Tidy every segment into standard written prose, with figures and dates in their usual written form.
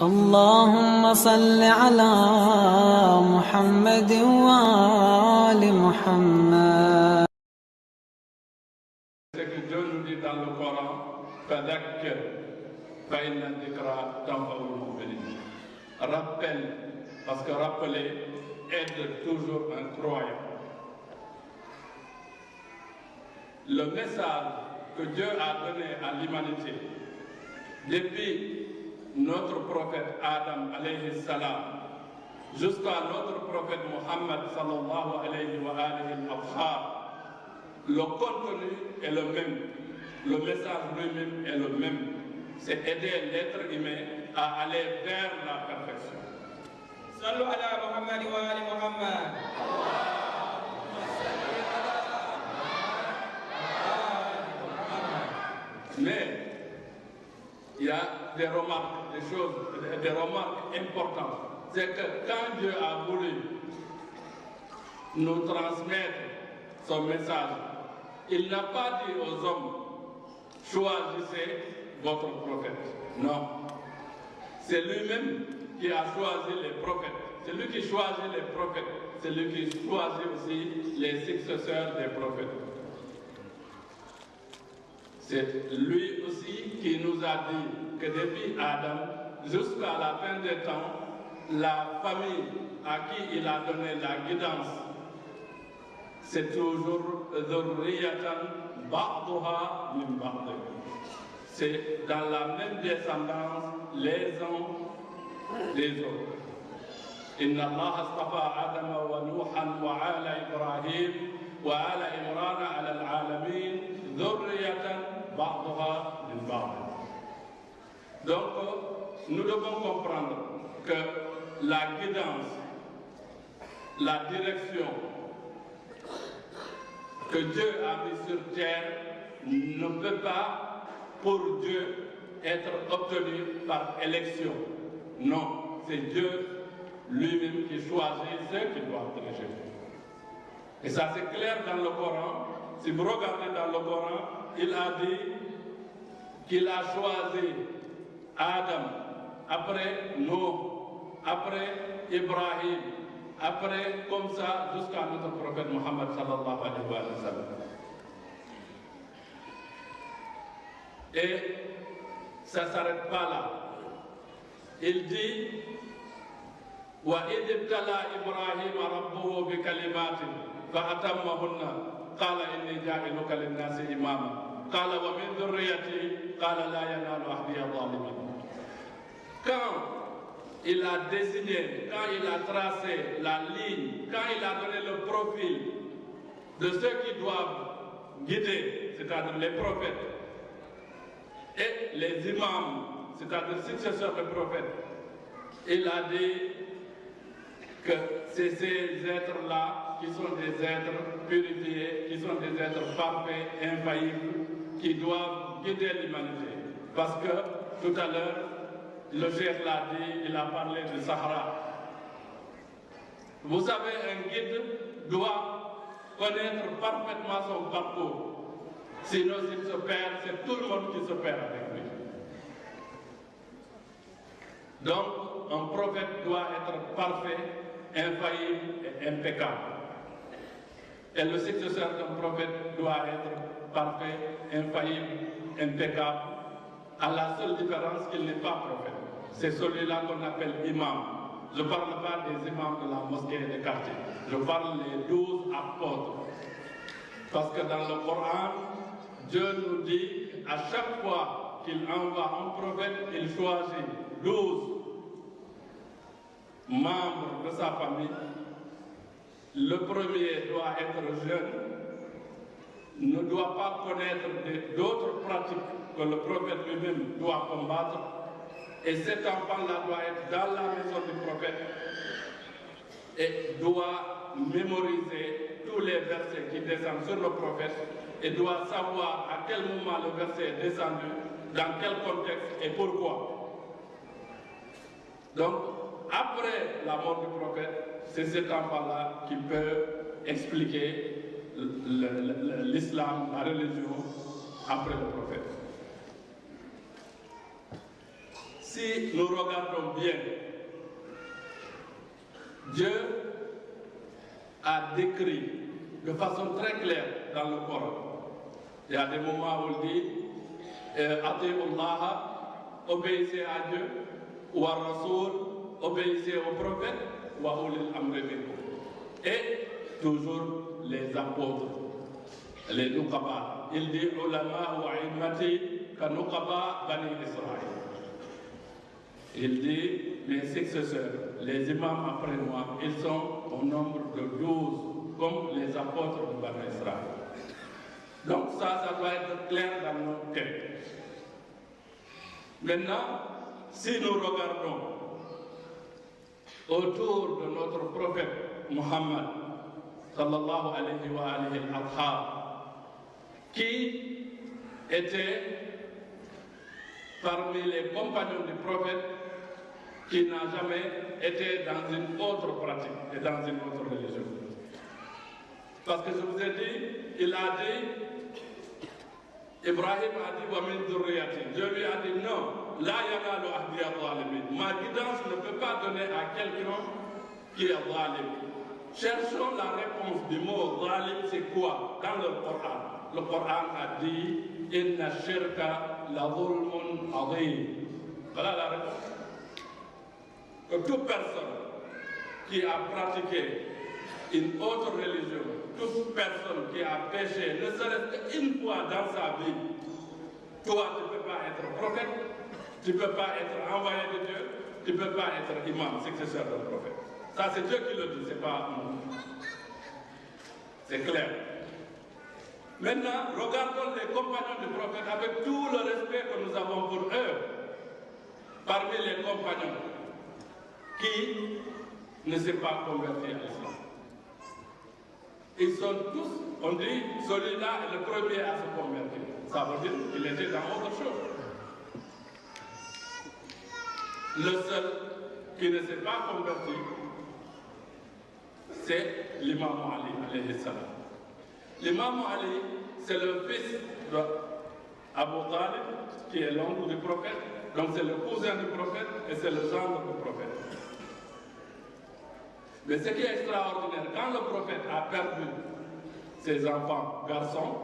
اللهم صل على محمد وآل محمد. Ce que Dieu nous dit dans le Coran, فذكر فإن الذكرى تنفع المؤمنين. Rappelle, parce que rappeler aide toujours un croyant. Le message que Dieu a donné à l'humanité depuis notre prophète Adam alayhi salam jusqu'à notre prophète Muhammad sallallahu alayhi wa alihi wa le contenu est le même, le message lui-même est le même. C'est aider l'être humain à aller vers la perfection. Sallu ala Muhammad wa ali Muhammad. Mais il y a des remarques, des remarques importantes. C'est que quand Dieu a voulu nous transmettre son message, il n'a pas dit aux hommes, choisissez votre prophète. Non. C'est lui-même qui a choisi les prophètes. C'est lui qui choisit les prophètes. C'est lui qui choisit aussi les successeurs des prophètes. C'est lui aussi qui nous a dit que depuis Adam jusqu'à la fin des temps, la famille à qui il a donné la guidance, c'est toujours dhurriyatan ba'duha min ba'd. C'est dans la même descendance les uns des autres. Inna Allah astafa Adam wa Nuhan wa ala Ibrahim wa ala Imran ala al-alamin dhurriyatan ba'duha min ba'd. Donc nous devons comprendre que la guidance, la direction que Dieu a mis sur terre ne peut pas, pour Dieu, être obtenue par élection. Non, c'est Dieu lui-même qui choisit ceux qui doivent diriger. Et ça c'est clair dans le Coran. Si vous regardez dans le Coran, il a dit qu'il a choisi Adam, après Noé, après Ibrahim, après comme ça jusqu'à notre prophète Muhammad sallallahu alayhi wa sallam. Et ça ne s'arrête pas là. Il dit وَإِذِ ابْتَلَى إِبْرَاهِيمَ رَبُّهُ بِكَلِمَاتٍ فَأَتَمَّهُنَّ قَالَ إِنِّي جَاعِلُكَ لِلنَّاسِ إِمَامًا قَالَ وَمِنْ ذُرِّيَّتِي قَالَ لَا يَنَالُ عَهْدِيَ الظَّالِمِينَ. Quand il a dessiné, quand il a tracé la ligne, quand il a donné le profil de ceux qui doivent guider, c'est-à-dire les prophètes, et les imams, c'est-à-dire successeurs des prophètes, il a dit que c'est ces êtres-là qui sont des êtres purifiés, qui sont des êtres parfaits, infaillibles, qui doivent guider l'humanité. Parce que tout à l'heure, le cheikh l'a dit, il a parlé du Sahara. Vous savez, un guide doit connaître parfaitement son parcours. Sinon, s'il se perd, c'est tout le monde qui se perd avec lui. Donc, un prophète doit être parfait, infaillible et impeccable. Et le successeur d'un prophète doit être parfait, infaillible, impeccable, à la seule différence qu'il n'est pas prophète. C'est celui-là qu'on appelle imam. Je ne parle pas des imams de la mosquée et des quartiers. Je parle des 12 apôtres. Parce que dans le Coran, Dieu nous dit à chaque fois qu'il envoie un prophète, il choisit 12 membres de sa famille. Le premier doit être jeune, ne doit pas connaître d'autres pratiques que le prophète lui-même doit combattre. Et cet enfant-là doit être dans la maison du prophète et doit mémoriser tous les versets qui descendent sur le prophète et doit savoir à quel moment le verset est descendu, dans quel contexte et pourquoi. Donc, après la mort du prophète, c'est cet enfant-là qui peut expliquer l'islam, la religion, après le prophète. si nous regardons bien, Dieu a décrit de façon très claire dans le Coran. Il y a des moments où il dit Ati'ullah, obéissez à Dieu, ou à Rasoul, obéissez au prophète, ou à Ulil Amri minkum. Et toujours les apôtres, les Nuqaba. Il dit Ulama wa immati ka Nuqaba bani Israël. Il dit mes successeurs, les imams après moi, ils sont au nombre de 12, comme les apôtres de Bani Israël. Donc ça doit être clair dans nos têtes. Maintenant, si nous regardons autour de notre prophète Muhammad, sallallahu alayhi wa alihi al-Adhar, qui était parmi les compagnons du prophète, qui n'a jamais été dans une autre pratique et dans une autre religion. Parce que je vous ai dit, il a dit, Ibrahim a dit, wa min dhurriyati. Dieu lui a dit, non, la yanalu ahdi al-zalimin. Ma guidance ne peut pas donner à quelqu'un qui est zalim. Cherchons la réponse du mot zalim, c'est quoi dans le Coran? Le Coran a dit, inna shirka la zulmun azim. Voilà la réponse. Que toute personne qui a pratiqué une autre religion, toute personne qui a péché, ne serait-ce qu'une fois dans sa vie, toi tu ne peux pas être prophète, tu ne peux pas être envoyé de Dieu, tu ne peux pas être imam, successeur d'un prophète. Ça c'est Dieu qui le dit, c'est pas nous. C'est clair. Maintenant, regardons les compagnons du prophète avec tout le respect que nous avons pour eux. Parmi les compagnons, qui ne s'est pas converti à l'islam. Ils sont tous, on dit, celui-là est le premier à se convertir. Ça veut dire qu'il était dans autre chose. Le seul qui ne s'est pas converti, c'est l'imam Ali, alayhi salam. L'imam Ali, c'est le fils d'Abu Talib, qui est l'oncle du prophète, donc c'est le cousin du prophète et c'est le gendre du prophète. Mais ce qui est extraordinaire, quand le prophète a perdu ses enfants garçons,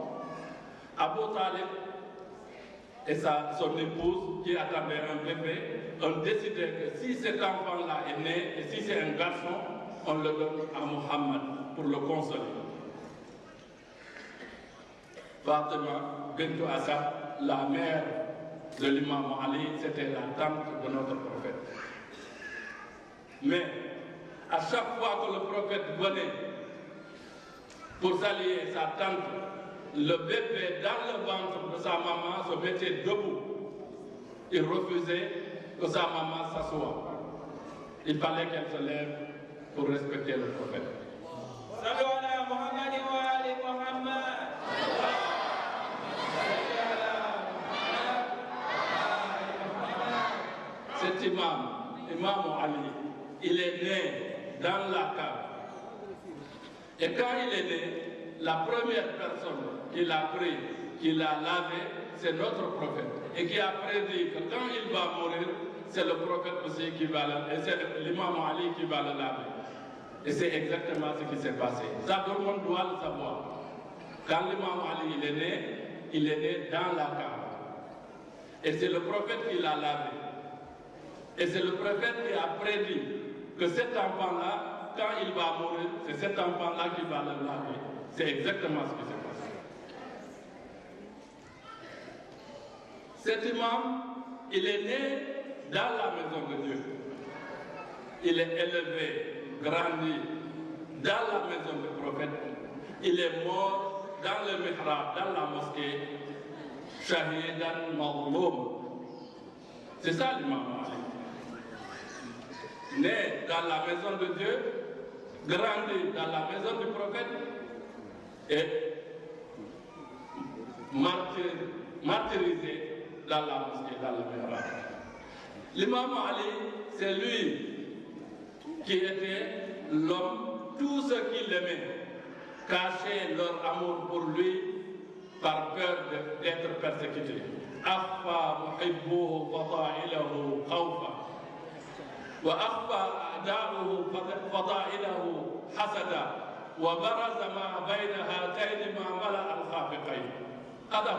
Abu Talib et son épouse, qui attendait un bébé, ont décidé que si cet enfant-là est né, et si c'est un garçon, on le donne à Muhammad pour le consoler. Fatima bintu Asad, la mère de l'imam Ali, c'était la tante de notre prophète. Mais à chaque fois que le prophète venait pour saluer sa tante, le bébé dans le ventre de sa maman se mettait debout. Il refusait que sa maman s'assoie. Il fallait qu'elle se lève pour respecter le prophète. Sallu ala Muhammad wa ali Muhammad. Cet imam Ali, il est né dans la cave. Et quand il est né, la première personne qui l'a pris, qui l'a lavé, c'est notre prophète. Et qui a prédit que quand il va mourir, c'est le prophète aussi qui va le, et c'est l'imam Ali qui va le laver. Et c'est exactement ce qui s'est passé. Ça, tout le monde doit le savoir. Quand l'imam Ali il est né dans la cave. Et c'est le prophète qui l'a lavé. Et c'est le prophète qui a prédit que cet enfant-là, quand il va mourir, c'est cet enfant-là qui va le laver. C'est exactement ce qui s'est passé. Cet imam, il est né dans la maison de Dieu. Il est élevé, grandi dans la maison du prophète. Il est mort dans le mihrab, dans la mosquée, shahidan mazloum. C'est ça l'imam Ali. Né dans la maison de Dieu, grandi dans la maison du prophète et martyrisé dans la mosquée, dans le mihrab. L'imam Ali, c'est lui qui était l'homme, tous ceux qui l'aimaient cachaient leur amour pour lui par peur d'être persécutés. أخفى محبوه فضائله خوفا وأخفى أعداؤه فضائله حسدا وبرز ما بين هاتين ما ملأ الخافقين. هذا